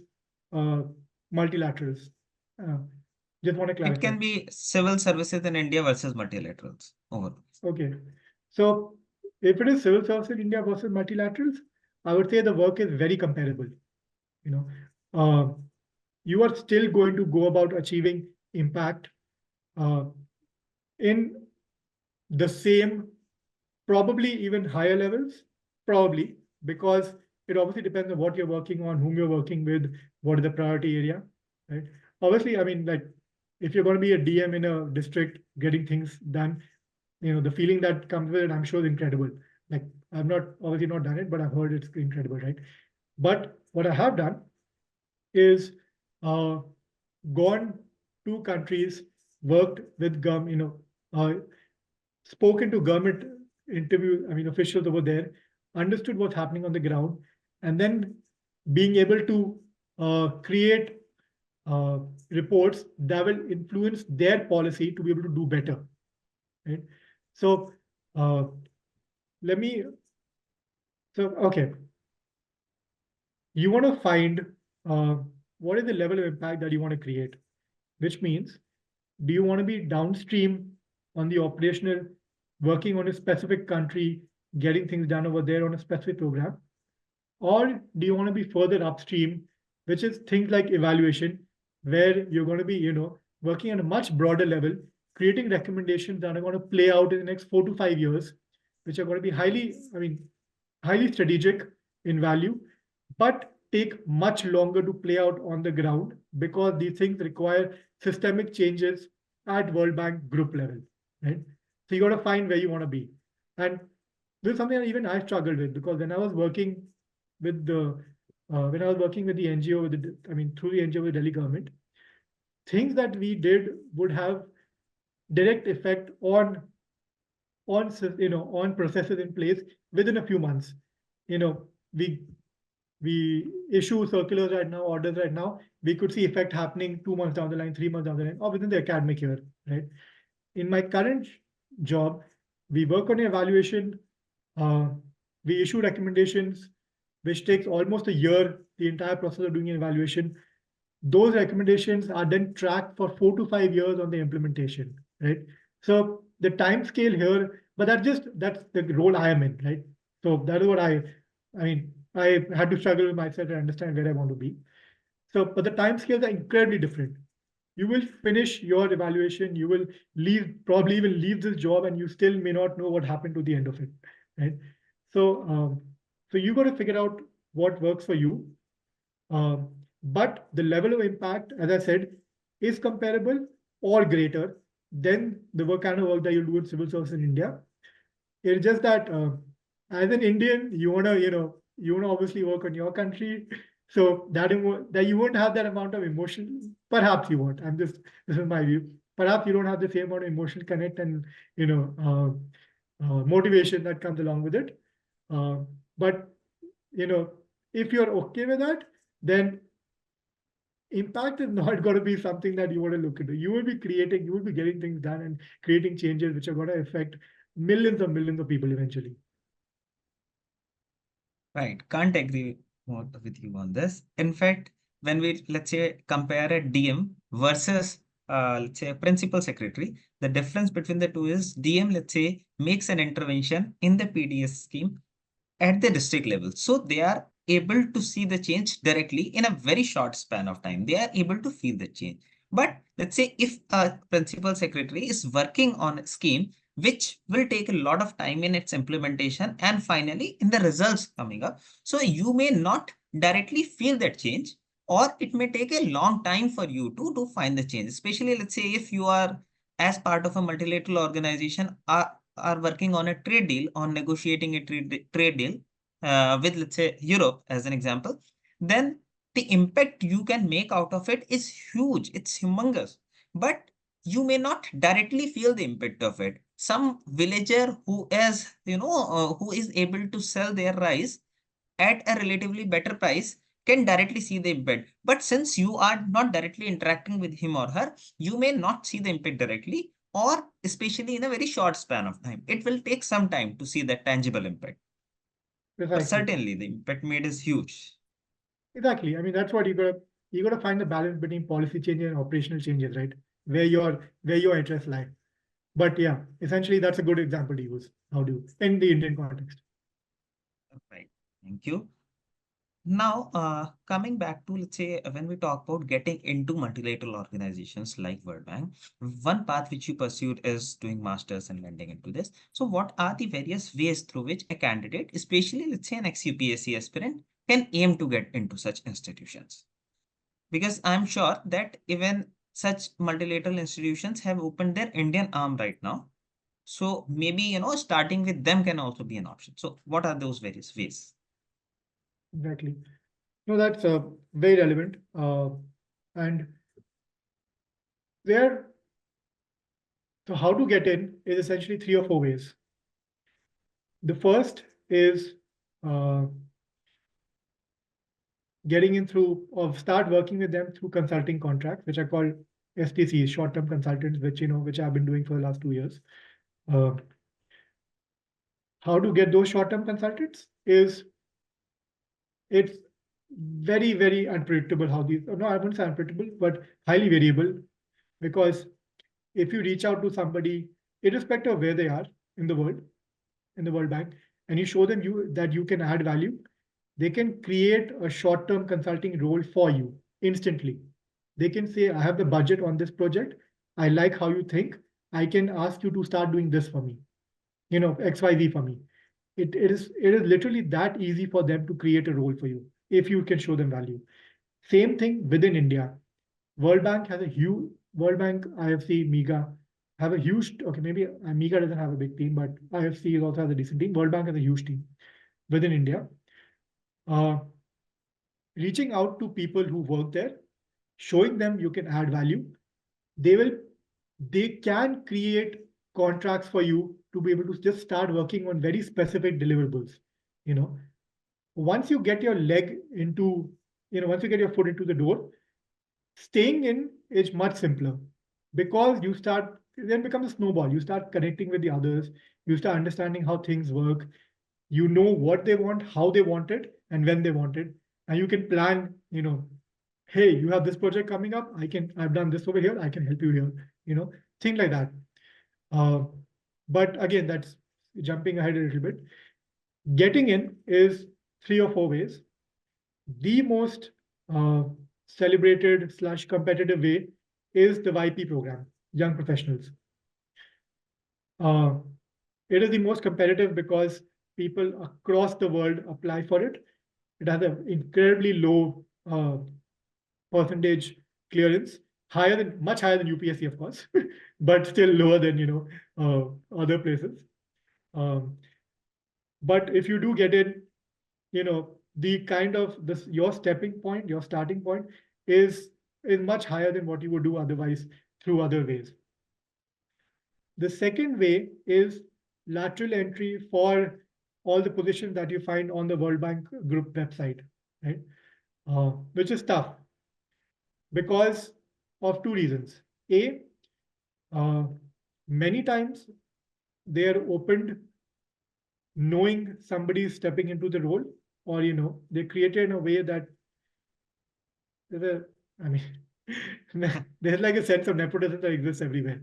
uh, multilaterals? Uh, just want to It clarify. can be civil services in India versus multilaterals overall. Okay. So if it is civil services in India versus multilaterals, I would say the work is very comparable. You know, uh, you are still going to go about achieving impact uh, in the same, probably even higher levels, probably, because it obviously depends on what you're working on, whom you're working with, what is the priority area, right? Obviously, I mean, like, if you're going to be a DM in a district getting things done, the feeling that comes with it, I'm sure is incredible. Like, I've not obviously not done it, but I've heard it's incredible, right? But what I have done is uh, gone to countries, worked with spoken to government officials over there, understood what's happening on the ground, and then being able to create uh, reports that will influence their policy to be able to do better. Right? So, uh, Okay, you want to find what is the level of impact that you want to create, which means, do you want to be downstream on the operational, working on a specific country, getting things done over there on a specific program? Or do you want to be further upstream, which is things like evaluation, where you're going to be, working on a much broader level, creating recommendations that are going to play out in the next 4 to 5 years, which are going to be highly strategic in value, but take much longer to play out on the ground because these things require systemic changes at World Bank group level, right? So you got to find where you want to be. And this is something that even I struggled with, because when I was working with the NGO, through the NGO with the Delhi government, things that we did would have direct effect on processes in place within a few months. We issue circulars right now, orders right now, we could see effect happening 2 months down the line, 3 months down the line, or within the academic year, right? In my current job, we work on evaluation, we issue recommendations, which takes almost a year, the entire process of doing an evaluation. Those recommendations are then tracked for 4 to 5 years on the implementation, right? So the time scale here, but that's the role I am in, right? So that is what I had to struggle with myself to understand where I want to be. So, but the time scales are incredibly different. You will finish your evaluation, you will probably even leave this job, and you still may not know what happened to the end of it, right? So, so you got to figure out what works for you. But the level of impact, as I said, is comparable or greater than the kind of work that you do in civil service in India. It's just that as an Indian, you wanna obviously work on your country, so that you won't have that amount of emotion. Perhaps you won't. This is my view. Perhaps you don't have the same amount of emotional connect and motivation that comes along with it. But if you're okay with that, then impact is not going to be something that you want to look into. You will be getting things done and creating changes which are going to affect millions of people eventually. Right. Can't agree more with you on this. In fact, when we, let's say, compare a DM versus, let's say, a principal secretary, the difference between the two is DM, let's say, makes an intervention in the PDS scheme at the district level. So they are able to see the change directly in a very short span of time. They are able to feel the change. But let's say if a principal secretary is working on a scheme which will take a lot of time in its implementation and finally in the results coming up. So you may not directly feel that change, or it may take a long time for you to find the change, especially let's say if you are as part of a multilateral organization are working on a trade deal, on negotiating a trade deal with, let's say, Europe as an example, then the impact you can make out of it is huge. It's humongous. But you may not directly feel the impact of it. Some villager who is, who is able to sell their rice at a relatively better price can directly see the impact. But since you are not directly interacting with him or her, you may not see the impact directly, or especially in a very short span of time. It will take some time to see that tangible impact. But certainly the impact made is huge. Exactly. I mean, that's what you gotta find the balance between policy changes and operational changes, right? Where your interests lie. But yeah, essentially that's a good example to use. In the Indian context. Right. Thank you. Now, coming back to, let's say, when we talk about getting into multilateral organizations like World Bank, one path which you pursued is doing masters and landing into this. So what are the various ways through which a candidate, especially let's say an ex-UPSC aspirant, can aim to get into such institutions? Because I'm sure that even such multilateral institutions have opened their Indian arm right now. So maybe, starting with them can also be an option. So what are those various ways? Exactly. No, that's very relevant. And there, so how to get in is essentially 3 or 4 ways. The first is getting in through, or start working with them through consulting contracts, which are called STCs, short-term consultants, which I've been doing for the last 2 years. how to get those short-term consultants is it's very, very unpredictable how these, no, I wouldn't say unpredictable, but highly variable. Because if you reach out to somebody, irrespective of where they are in the world, in the World Bank, and you show them that you can add value, they can create a short-term consulting role for you instantly. They can say, I have the budget on this project. I like how you think. I can ask you to start doing this for me, XYZ for me. It is literally that easy for them to create a role for you if you can show them value. Same thing within India. World Bank, IFC, MEGA have a huge, okay, maybe MEGA doesn't have a big team, but IFC also has a decent team. World Bank has a huge team within India. Reaching out to people who work there, showing them you can add value, they can create contracts for you to be able to just start working on very specific deliverables. Once you get your leg into, once you get your foot into the door, staying in is much simpler, because then becomes a snowball. You start connecting with the others, you start understanding how things work, you know what they want, how they want it, and when they want it, and you can plan, hey, you have this project coming up, I've done this over here, I can help you here, things like that. But again, that's jumping ahead a little bit. Getting in is 3 or 4 ways. The most celebrated / competitive way is the YP program, Young Professionals. It is the most competitive because people across the world apply for it. It has an incredibly low percentage clearance, much higher than UPSC, of course, but still lower than other places. But if you do get in, the kind of your starting point is much higher than what you would do otherwise through other ways. The second way is lateral entry for all the positions that you find on the World Bank Group website, right? Which is tough because of 2 reasons. A, many times they are opened knowing somebody is stepping into the role, or they created in a way that there's like a sense of nepotism that exists everywhere,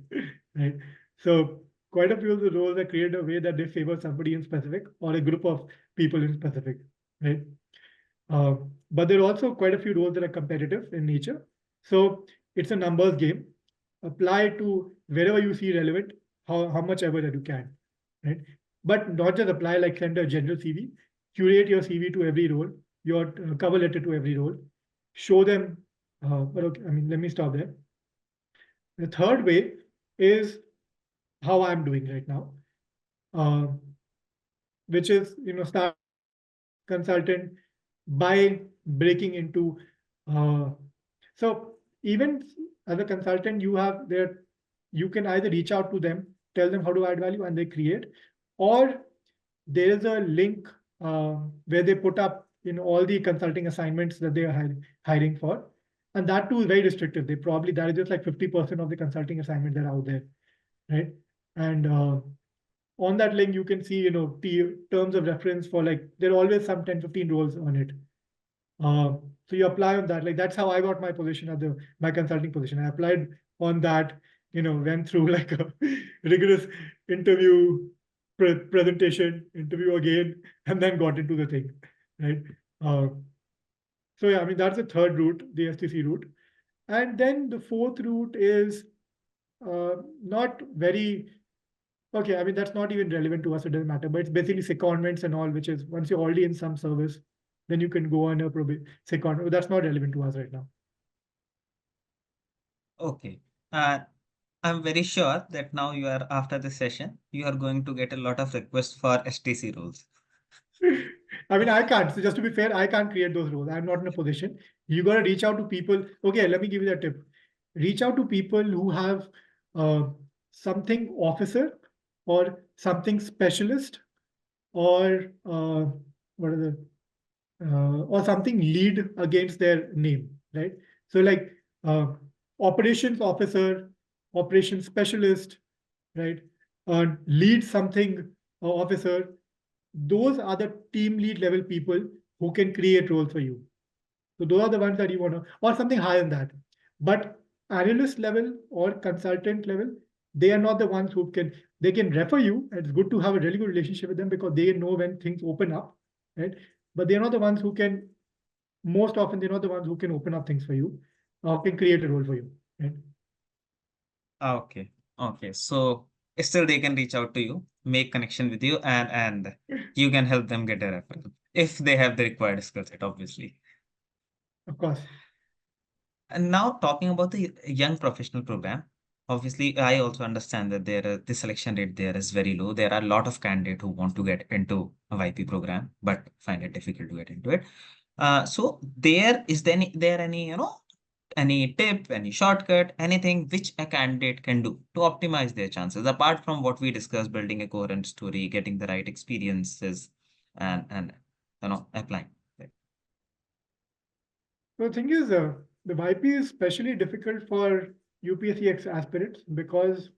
right? So quite a few of the roles are created in a way that they favor somebody in specific or a group of people in specific, right? But there are also quite a few roles that are competitive in nature. So it's a numbers game. Apply to wherever you see relevant, how much ever that you can, right? But not just apply, like send a general CV, curate your CV to every role, your cover letter to every role, show them, but okay, let me stop there. The third way is how I'm doing right now, which is, start consultant by breaking into, so even as a consultant, you can either reach out to them, tell them how to add value, and they create, or there's a link where they put up all the consulting assignments that they are hiring for, and that too is very restrictive. That is just like 50% of the consulting assignments that are out there, right? And on that link you can see terms of reference for, like, there are always some 10-15 roles on it. So you apply on that. Like, that's how I got my position at my consulting position. I applied on that, went through like a rigorous interview, presentation, interview again, and then got into the thing, right? So yeah, that's the third route, the STC route. And then the fourth route is not very, okay, that's not even relevant to us, it doesn't matter, but it's basically secondments and all, which is once you're already in some service, then you can go on a secondment, but that's not relevant to us right now. Okay. I'm very sure that now after this session, you are going to get a lot of requests for STC roles. I can't. So just to be fair, I can't create those roles. I'm not in a position. You got to reach out to people. Okay, let me give you that tip. Reach out to people who have something officer or something specialist, or what are or something lead against their name, right? So like operations officer, operations specialist, right? Lead something officer, those are the team lead level people who can create roles for you. So those are the ones that you want to, or something higher than that. But analyst level or consultant level, they are not the ones who can, they can refer you. And it's good to have a really good relationship with them because they know when things open up, right? But they're not the ones who can, most often, they're not the ones who can open up things for you or can create a role for you, right? Okay. Okay. So still they can reach out to you, make connection with you, and you can help them get a referral if they have the required skill set, obviously. Of course. And now talking about the young professional program, obviously I also understand that the selection rate there is very low. There are a lot of candidates who want to get into a YP program, but find it difficult to get into it. So there is there any, any tip, any shortcut, anything which a candidate can do to optimize their chances, apart from what we discussed, building a coherent story, getting the right experiences, and applying. So the thing is, the YP is especially difficult for UPSC aspirants because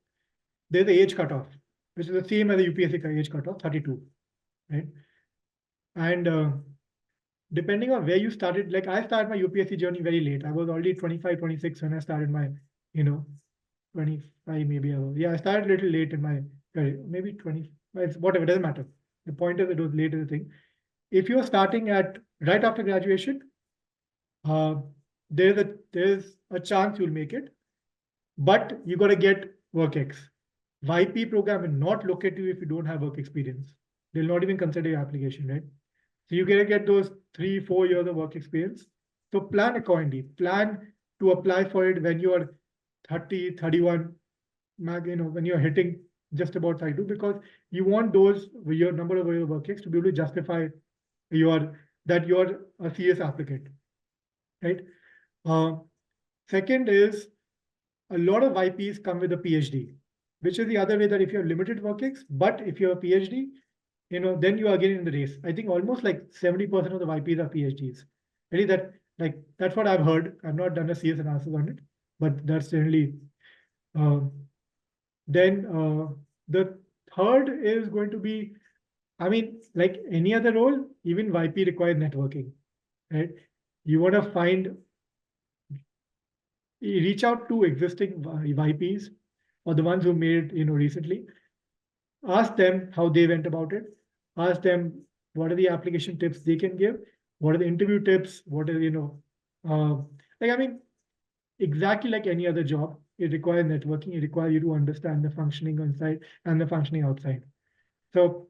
there's the age cutoff, which is the same as the UPSC age cutoff, 32, right? And depending on where you started, like I started my UPSC journey very late. I was already 25, 26 when I started my, 25 maybe. Yeah, I started a little late in my career, maybe 25, whatever, doesn't matter. The point is it was late is the thing. If you're starting at right after graduation, uh, there's a chance you'll make it, but you got to get WorkX. YP program will not look at you if you don't have work experience. They'll not even consider your application, right? So you gotta get those 3-4 years of work experience. So plan accordingly. Plan to apply for it when you're 30, 31, when you're hitting just about 32, because you want those your number of your work ex to be able to justify that you're a serious applicant, right? Uh, Second is a lot of YPs come with a PhD, which is the other way that if you have limited work ex, but if you have a PhD, then you are getting in the race. I think almost like 70% of the YPs are PhDs. Really, that's what I've heard. I've not done a CS analysis on it, but that's generally. Uh, then the third is going to be, I mean, like any other role, even YP requires networking, right? You want to reach out to existing YPs or the ones who made it, recently. Ask them how they went about it. Ask them what are the application tips they can give. What are the interview tips? What are, I mean, exactly like any other job, it requires networking. It requires you to understand the functioning inside and the functioning outside. So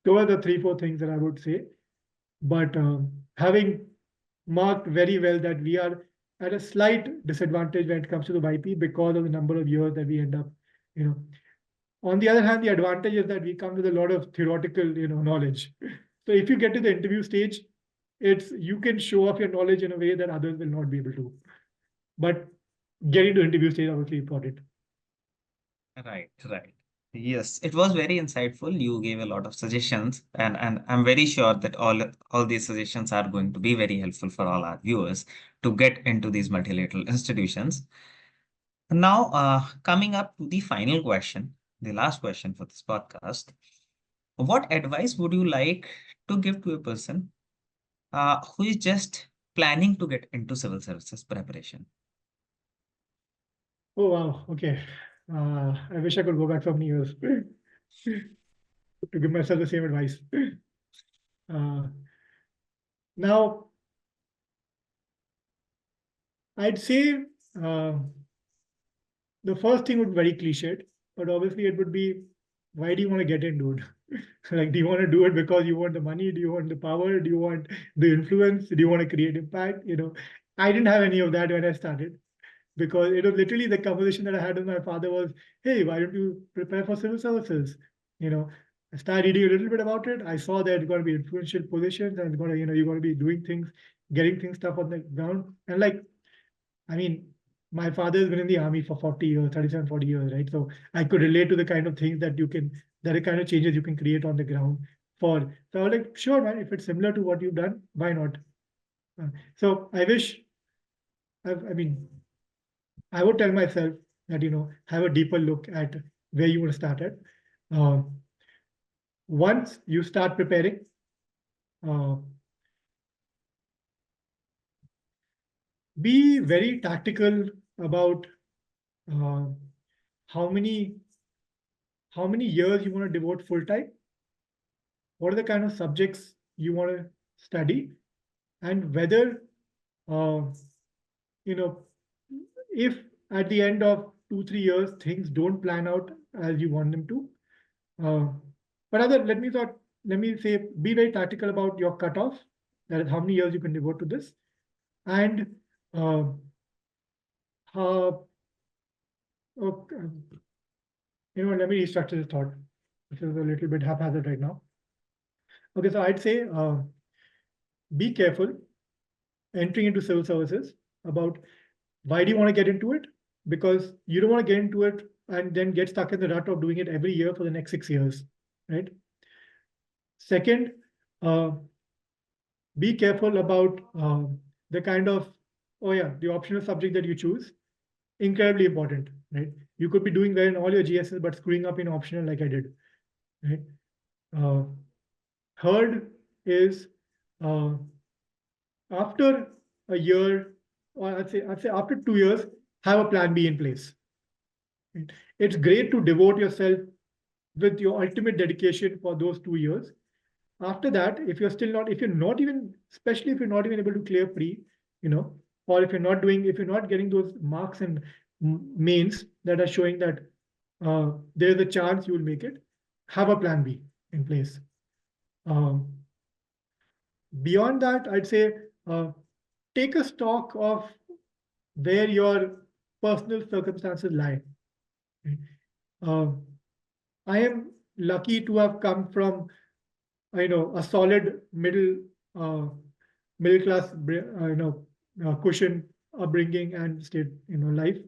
those are the 3-4 things that I would say. But having marked very well that we are at a slight disadvantage when it comes to the YP because of the number of years that we end up, you know, on the other hand, the advantage is that we come with a lot of theoretical, knowledge. So if you get to the interview stage, you can show off your knowledge in a way that others will not be able to. But getting to interview stage is obviously important. Right, right. Yes, it was very insightful. You gave a lot of suggestions, and I'm very sure that all these suggestions are going to be very helpful for all our viewers to get into these multilateral institutions. Now, coming up to the final question, the last question for this podcast. What advice would you like to give to a person who is just planning to get into civil services preparation? Oh, wow. Okay. I wish I could go back so many years to give myself the same advice. Uh, Now, I'd say the first thing would be very cliched, but obviously it would be, why do you want to get into it? Like, do you want to do it because you want the money? Do you want the power? Do you want the influence? Do you want to create impact? I didn't have any of that when I started because it was literally the conversation that I had with my father was, hey, why don't you prepare for civil services? I started reading a little bit about it. I saw that it's going to be influential positions and it's going to, you're going to be doing things, getting things stuff on the ground. And like, I mean, my father has been in the army for 40 years, 37, 40 years, right? So I could relate to the kind of things that are kind of changes you can create on the ground for. So I was like, sure, man, if it's similar to what you've done, why not? So I wish, I mean, I would tell myself that, have a deeper look at where you want to start at. Um, once you start preparing, be very tactical about uh, how many years you want to devote full time, what are the kind of subjects you want to study, and whether uh, you know if at the end of 2 3 years things don't plan out as you want them to. But other, let me say, be very tactical about your cutoff. That is how many years you can devote to this, and uh, uh, okay, let me restructure this thought. This is a little bit haphazard right now. Okay, so I'd say be careful entering into civil services about why do you want to get into it? Because you don't want to get into it and then get stuck in the rut of doing it every year for the next 6 years, right? Second, be careful about the kind of, the optional subject that you choose. Incredibly important, right? You could be doing well in all your GSs, but screwing up in optional like I did, right? Third is after a year, or I'd say after 2 years, have a plan B in place. Right? It's great to devote yourself with your ultimate dedication for those 2 years. After that, if you're not even, especially if you're not even able to clear pre, or if you're not getting those marks and mains that are showing that there's a chance you will make it, have a plan B in place. Beyond that, I'd say take a stock of where your personal circumstances lie. I am lucky to have come from, a solid middle class, cushion upbringing and state, life.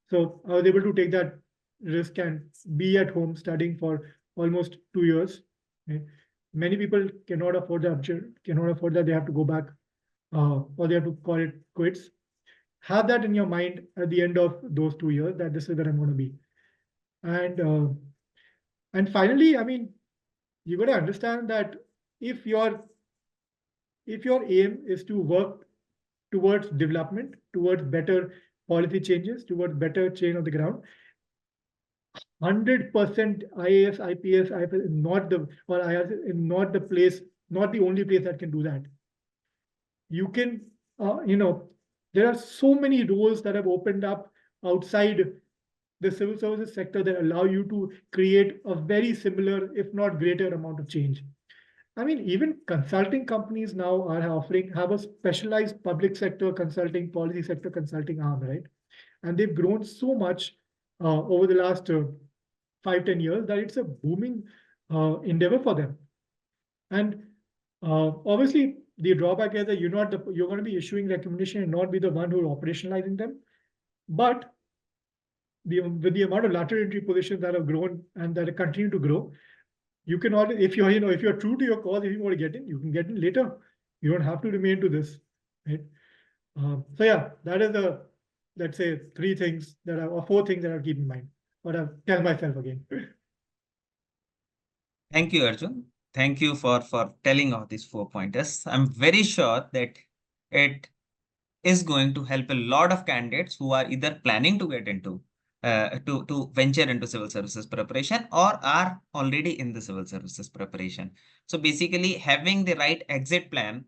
So I was able to take that risk and be at home studying for almost 2 years. Right? Many people cannot afford that, they have to go back, or they have to call it quits. Have that in your mind at the end of those 2 years, that this is where I'm going to be. And finally, I mean, you got to understand that if your aim is to work towards development, towards better policy changes, towards better chain of the ground, 100% IAS, IPS, IFS is not the, or IRS is not the place, not the only place that can do that. You can, there are so many roles that have opened up outside the civil services sector that allow you to create a very similar, if not greater amount of change. I mean, even consulting companies now have a specialized public sector consulting, policy sector consulting arm, right? And they've grown so much over the last 5-10 years that it's a booming endeavor for them. And obviously, the drawback is that you're going to be issuing recommendation and not be the one who are operationalizing them. But with the amount of lateral entry positions that have grown and that continue to grow, you can always, if you're true to your cause, if you want to get in, you can get in later. You don't have to remain to this, right? So yeah, that is let's say 3 things or 4 things that I'll keep in mind, or I'll tell myself again. Thank you, Arjun. Thank you for telling all these 4 pointers. I'm very sure that it is going to help a lot of candidates who are either planning to get into to venture into civil services preparation or are already in the civil services preparation. So basically, having the right exit plan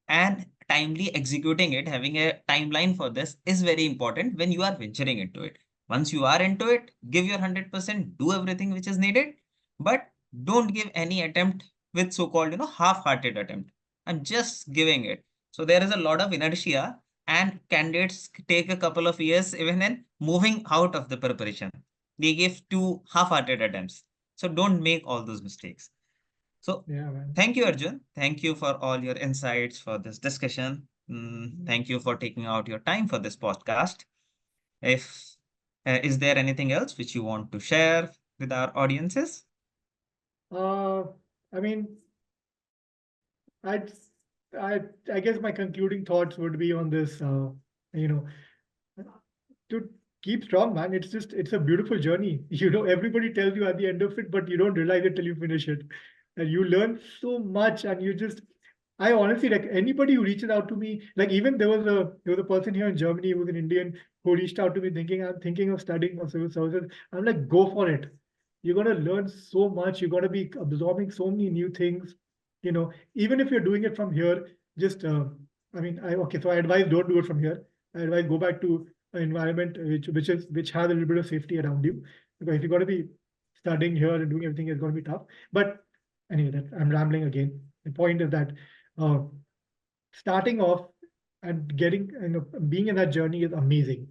and timely executing it, having a timeline for this is very important when you are venturing into it. Once you are into it, give your 100%, do everything which is needed, but don't give any attempt with so-called, half-hearted attempt. I'm just giving it. So there is a lot of inertia and candidates take a couple of years even in moving out of the preparation. They give 2 half-hearted attempts. So don't make all those mistakes. So Yeah, man. Thank you, Arjun. Thank you for all your insights for this discussion. Thank you for taking out your time for this podcast. If is there anything else which you want to share with our audiences? I mean, I'd, I guess my concluding thoughts would be on this, you know, to keep strong, man. It's a beautiful journey. Everybody tells you at the end of it, but you don't realize it till you finish it. and you learn so much, and you just, I honestly, like, anybody who reaches out to me, like, even there was a person here in Germany who was an Indian who reached out to me thinking, I'm thinking of studying for civil services. I'm like, go for it. You're gonna learn so much. You're gonna be absorbing so many new things. Even if you're doing it from here, just I mean, okay. So I advise, don't do it from here. I advise, go back to an environment which has a little bit of safety around you. Because if you're gonna be studying here and doing everything, it's gonna be tough. But anyway, I'm rambling again. The point is that uh, starting off and getting, being in that journey is amazing.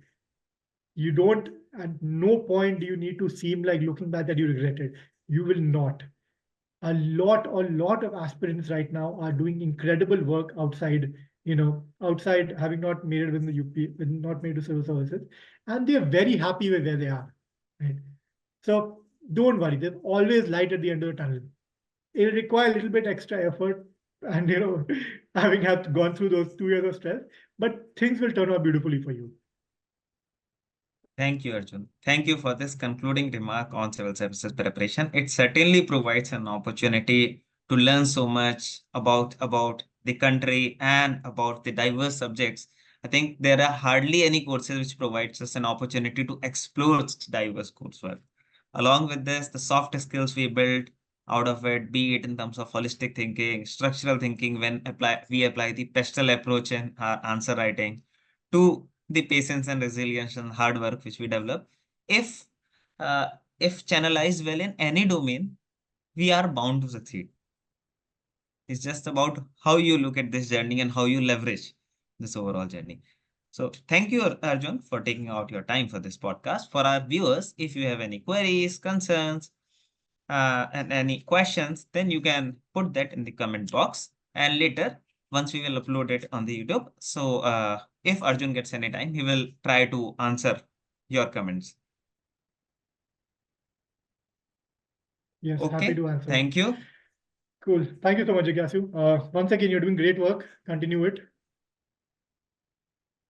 You don't, at no point do you need to seem like looking back that you regret it. You will not. A lot of aspirants right now are doing incredible work outside having not made it within the UP, not made to civil services, and they are very happy with where they are. Right? So don't worry, there's always light at the end of the tunnel. It'll require a little bit extra effort, and having gone through those 2 years of stress, but things will turn out beautifully for you. Thank you, Arjun. Thank you for this concluding remark on civil services preparation. It certainly provides an opportunity to learn so much about the country and about the diverse subjects. I think there are hardly any courses which provides us an opportunity to explore such diverse coursework. Along with this, the soft skills we build out of it, be it in terms of holistic thinking, structural thinking, when we apply the pestle approach in our answer writing, to the patience and resilience and hard work which we develop. If uh, if channelized well in any domain, we are bound to succeed. It's just about how you look at this journey and how you leverage this overall journey. So thank you, Arjun, for taking out your time for this podcast. For our viewers, if you have any queries, concerns, and any questions, then you can put that in the comment box. And later, once we will upload it on the YouTube, so if Arjun gets any time, he will try to answer your comments. Yes, happy Okay, to answer. thank you. Cool. Thank you so much, Jigyasu. Once again, you're doing great work. Continue it.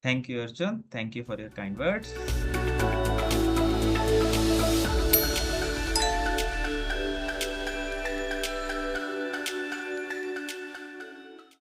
Thank you, Arjun. Thank you for your kind words.